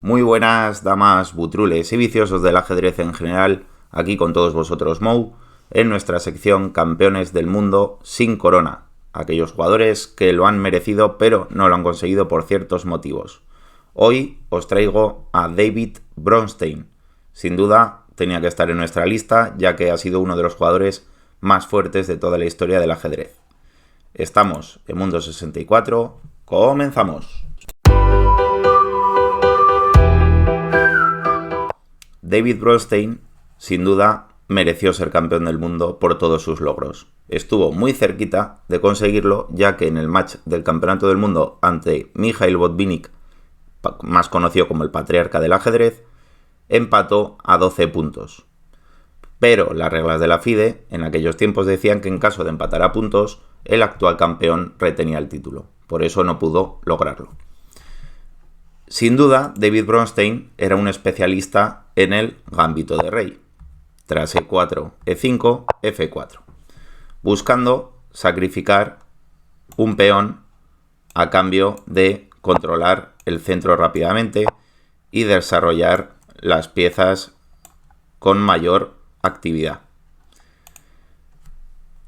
Muy buenas, damas, butrules y viciosos del ajedrez en general, aquí con todos vosotros Mou, en nuestra sección Campeones del Mundo sin corona, aquellos jugadores que lo han merecido pero no lo han conseguido por ciertos motivos. Hoy os traigo a David Bronstein. Sin duda tenía que estar en nuestra lista, ya que ha sido uno de los jugadores más fuertes de toda la historia del ajedrez. Estamos en Mundo 64, comenzamos. David Bronstein, sin duda, mereció ser campeón del mundo por todos sus logros. Estuvo muy cerquita de conseguirlo, ya que en el match del campeonato del mundo ante Mikhail Botvinnik, más conocido como el patriarca del ajedrez, empató a 12 puntos. Pero las reglas de la FIDE en aquellos tiempos decían que en caso de empatar a puntos, el actual campeón retenía el título. Por eso no pudo lograrlo. Sin duda, David Bronstein era un especialista en el gambito de rey, tras E4, E5, F4, buscando sacrificar un peón a cambio de controlar el centro rápidamente y desarrollar las piezas con mayor actividad.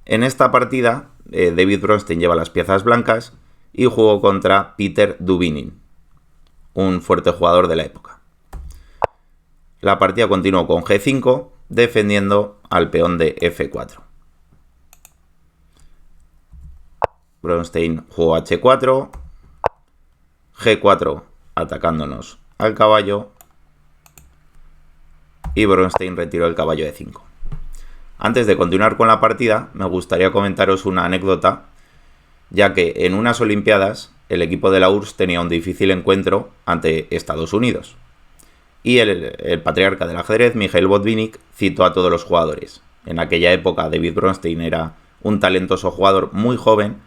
En esta partida, David Bronstein lleva las piezas blancas y jugó contra Peter Dubinin, un fuerte jugador de la época. La partida continuó con G5, defendiendo al peón de F4. Bronstein jugó H4, G4 atacándonos al caballo y Bronstein retiró el caballo de 5. Antes de continuar con la partida, me gustaría comentaros una anécdota, ya que en unas Olimpiadas el equipo de la URSS tenía un difícil encuentro ante Estados Unidos. Y el patriarca del ajedrez, Mikhail Botvinnik, citó a todos los jugadores. En aquella época David Bronstein era un talentoso jugador muy joven,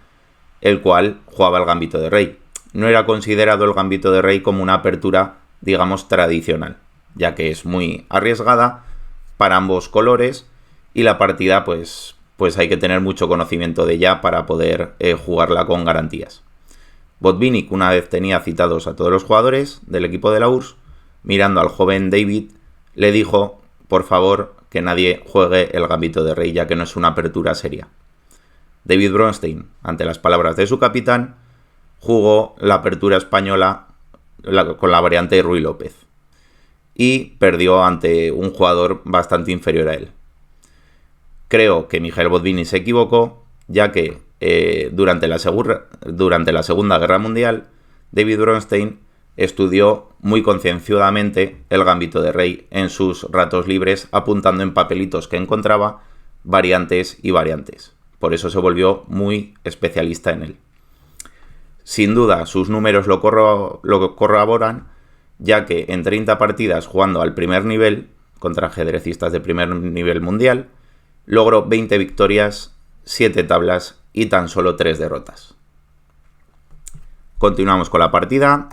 el cual jugaba el gambito de rey. No era considerado el gambito de rey como una apertura, digamos, tradicional, ya que es muy arriesgada para ambos colores y la partida pues hay que tener mucho conocimiento de ella para poder jugarla con garantías. Botvinnik, una vez tenía citados a todos los jugadores del equipo de la URSS, mirando al joven David, le dijo, por favor, que nadie juegue el gambito de rey, ya que no es una apertura seria. David Bronstein, ante las palabras de su capitán, jugó la apertura española con la variante de Ruy López y perdió ante un jugador bastante inferior a él. Creo que Mikhail Botvinnik se equivocó, ya que durante la Segunda Guerra Mundial, David Bronstein estudió muy concienciadamente el gambito de rey en sus ratos libres, apuntando en papelitos que encontraba variantes y variantes. Por eso se volvió muy especialista en él. Sin duda, sus números lo corroboran, ya que en 30 partidas jugando al primer nivel, contra ajedrecistas de primer nivel mundial, logró 20 victorias, 7 tablas y tan solo 3 derrotas. Continuamos con la partida.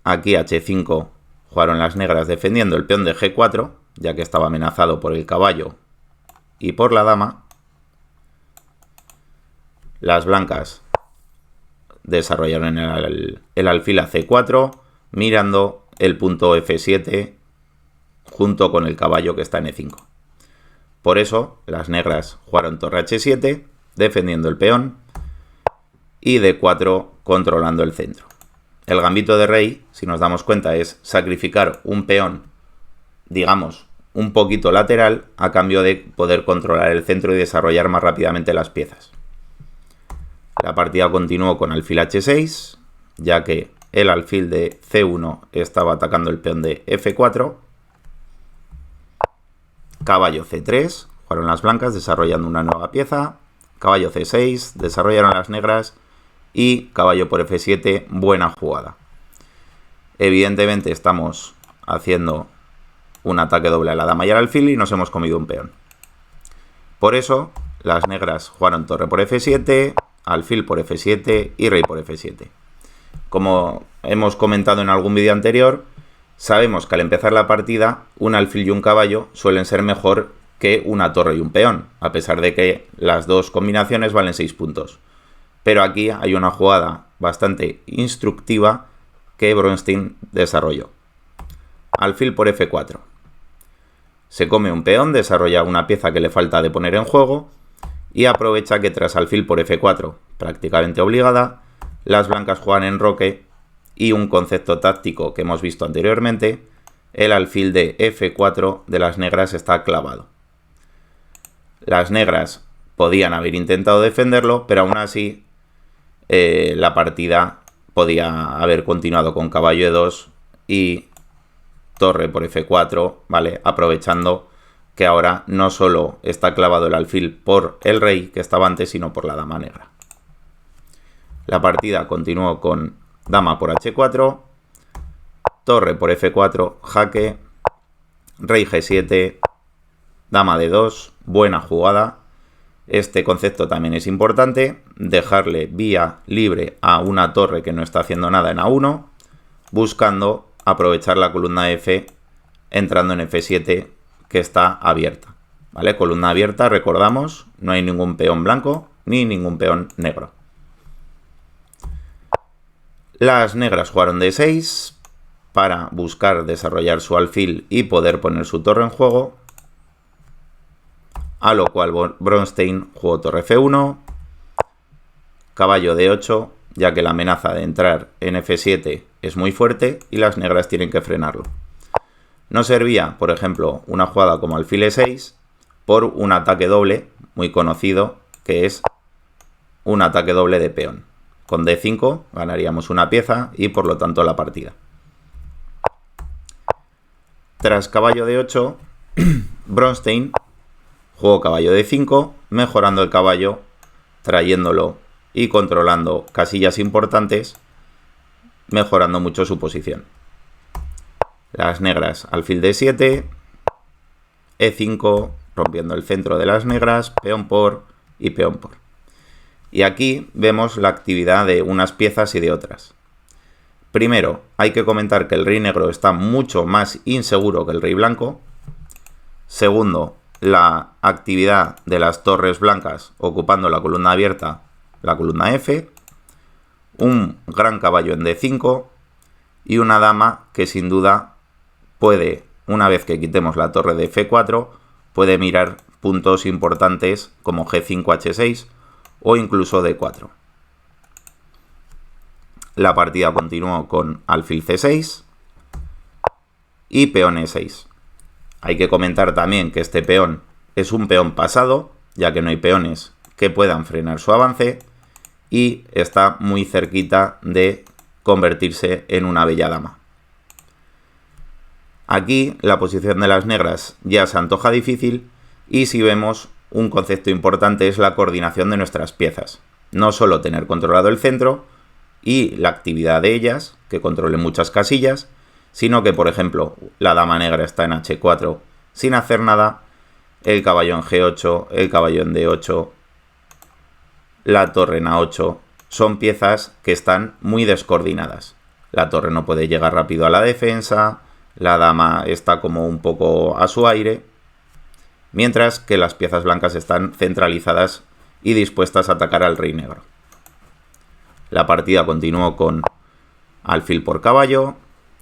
Aquí H5 jugaron las negras defendiendo el peón de G4, ya que estaba amenazado por el caballo y por la dama. Las blancas desarrollaron el alfil a C4, mirando el punto F7 junto con el caballo que está en E5. Por eso, las negras jugaron torre H7, defendiendo el peón, y D4 controlando el centro. El gambito de rey, si nos damos cuenta, es sacrificar un peón, digamos, un poquito lateral, a cambio de poder controlar el centro y desarrollar más rápidamente las piezas. La partida continuó con alfil H6, ya que el alfil de C1 estaba atacando el peón de F4. Caballo C3, jugaron las blancas desarrollando una nueva pieza. Caballo C6, desarrollaron las negras. Y caballo por F7, buena jugada. Evidentemente estamos haciendo un ataque doble a la dama y al alfil y nos hemos comido un peón. Por eso, las negras jugaron torre por F7, alfil por F7 y rey por F7. Como hemos comentado en algún vídeo anterior, sabemos que al empezar la partida, un alfil y un caballo suelen ser mejor que una torre y un peón, a pesar de que las dos combinaciones valen 6 puntos. Pero aquí hay una jugada bastante instructiva que Bronstein desarrolló. Alfil por F4. Se come un peón, desarrolla una pieza que le falta de poner en juego y aprovecha que tras alfil por F4, prácticamente obligada, las blancas juegan en roque y un concepto táctico que hemos visto anteriormente, el alfil de F4 de las negras está clavado. Las negras podían haber intentado defenderlo, pero aún así la partida podía haber continuado con caballo E2 y torre por F4, ¿vale? Aprovechando que ahora no solo está clavado el alfil por el rey que estaba antes, sino por la dama negra. La partida continuó con dama por H4, torre por F4, jaque, rey G7, dama D2, buena jugada. Este concepto también es importante, dejarle vía libre a una torre que no está haciendo nada en A1, buscando aprovechar la columna F entrando en F7 que está abierta, ¿vale? Columna abierta, recordamos, no hay ningún peón blanco ni ningún peón negro. Las negras jugaron D6 para buscar desarrollar su alfil y poder poner su torre en juego, a lo cual Bronstein jugó torre F1, caballo D8, ya que la amenaza de entrar en F7 es muy fuerte y las negras tienen que frenarlo. No servía, por ejemplo, una jugada como alfil E6 por un ataque doble muy conocido, que es un ataque doble de peón. Con D5 ganaríamos una pieza y por lo tanto la partida. Tras caballo D8, Bronstein jugó caballo D5, mejorando el caballo, trayéndolo y controlando casillas importantes, mejorando mucho su posición. Las negras alfil D7, E5, rompiendo el centro de las negras, peón por y peón por. Y aquí vemos la actividad de unas piezas y de otras. Primero, hay que comentar que el rey negro está mucho más inseguro que el rey blanco. Segundo, la actividad de las torres blancas ocupando la columna abierta, la columna F, un gran caballo en D5 y una dama que sin duda puede, una vez que quitemos la torre de F4, puede mirar puntos importantes como G5, H6 o incluso D4. La partida continuó con alfil C6 y peón E6. Hay que comentar también que este peón es un peón pasado, ya que no hay peones que puedan frenar su avance y está muy cerquita de convertirse en una bella dama. Aquí la posición de las negras ya se antoja difícil y si vemos un concepto importante es la coordinación de nuestras piezas. No solo tener controlado el centro y la actividad de ellas, que controle muchas casillas, sino que, por ejemplo, la dama negra está en H4 sin hacer nada, el caballo en G8, el caballo en D8, la torre en A8, son piezas que están muy descoordinadas. La torre no puede llegar rápido a la defensa, la dama está como un poco a su aire, mientras que las piezas blancas están centralizadas y dispuestas a atacar al rey negro. La partida continuó con alfil por caballo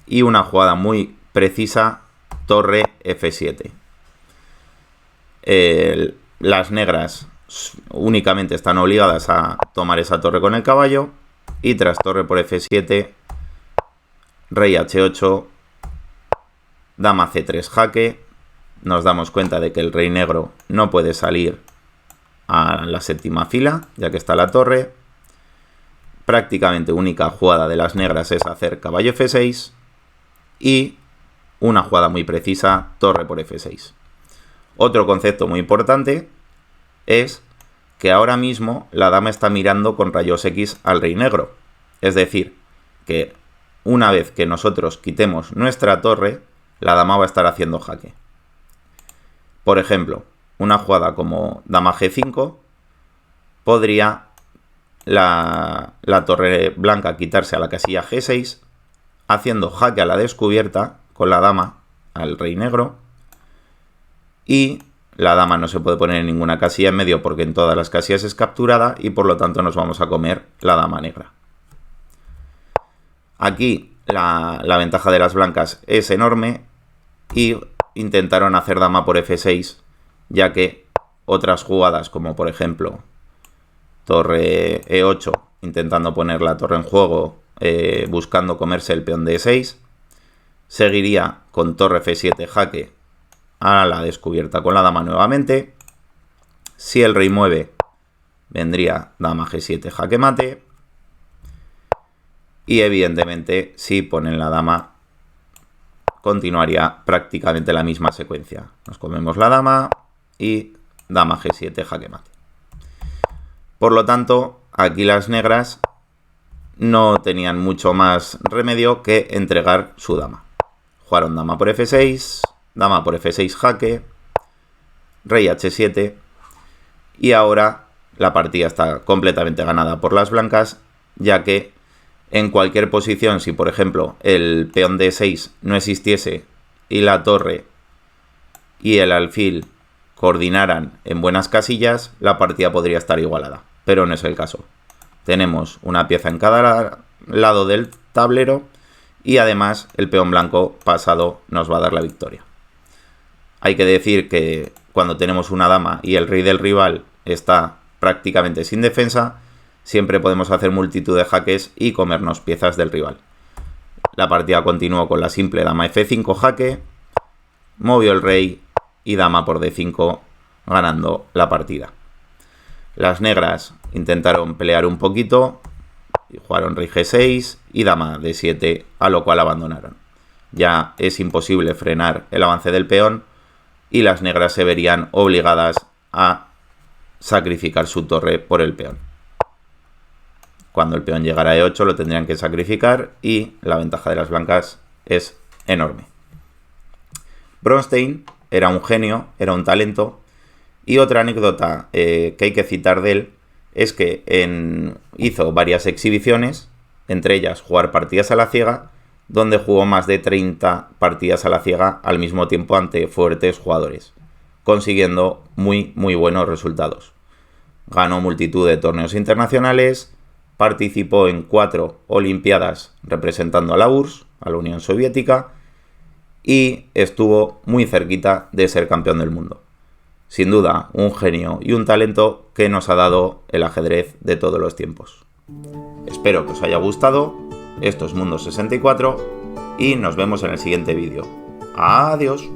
y una jugada muy precisa, torre F7. Las negras únicamente están obligadas a tomar esa torre con el caballo y tras torre por F7, rey H8, dama C3 jaque, nos damos cuenta de que el rey negro no puede salir a la séptima fila, ya que está la torre. Prácticamente única jugada de las negras es hacer caballo F6 y una jugada muy precisa, torre por F6. Otro concepto muy importante es que ahora mismo la dama está mirando con rayos X al rey negro. Es decir, que una vez que nosotros quitemos nuestra torre, la dama va a estar haciendo jaque. Por ejemplo, una jugada como dama G5 podría la torre blanca quitarse a la casilla G6, haciendo jaque a la descubierta con la dama al rey negro, y la dama no se puede poner en ninguna casilla en medio porque en todas las casillas es capturada y por lo tanto nos vamos a comer la dama negra. Aquí la ventaja de las blancas es enorme y intentaron hacer dama por F6, ya que otras jugadas, como por ejemplo torre E8, intentando poner la torre en juego, buscando comerse el peón de E6, seguiría con torre F7 jaque a la descubierta con la dama nuevamente. Si el rey mueve, vendría dama G7 jaque mate. Y evidentemente, si ponen la dama, continuaría prácticamente la misma secuencia. Nos comemos la dama y dama G7 jaque mate. Por lo tanto, aquí las negras no tenían mucho más remedio que entregar su dama. Jugaron dama por F6, dama por F6 jaque, rey H7, y ahora la partida está completamente ganada por las blancas, ya que en cualquier posición, si por ejemplo el peón D6 no existiese y la torre y el alfil coordinaran en buenas casillas, la partida podría estar igualada, pero no es el caso. Tenemos una pieza en cada lado del tablero y además el peón blanco pasado nos va a dar la victoria. Hay que decir que cuando tenemos una dama y el rey del rival está prácticamente sin defensa, siempre podemos hacer multitud de jaques y comernos piezas del rival. La partida continuó con la simple dama F5 jaque, movió el rey y dama por D5 ganando la partida. Las negras intentaron pelear un poquito, jugaron rey G6 y dama D7, a lo cual abandonaron. Ya es imposible frenar el avance del peón y las negras se verían obligadas a sacrificar su torre por el peón. Cuando el peón llegara a E8 lo tendrían que sacrificar y la ventaja de las blancas es enorme. Bronstein era un genio, era un talento, y otra anécdota que hay que citar de él es que hizo varias exhibiciones, entre ellas jugar partidas a la ciega, donde jugó más de 30 partidas a la ciega al mismo tiempo ante fuertes jugadores, consiguiendo muy buenos resultados. Ganó multitud de torneos internacionales, participó en 4 Olimpiadas representando a la URSS, a la Unión Soviética, y estuvo muy cerquita de ser campeón del mundo. Sin duda, un genio y un talento que nos ha dado el ajedrez de todos los tiempos. Espero que os haya gustado. Esto es Mundo 64 y nos vemos en el siguiente vídeo. ¡Adiós!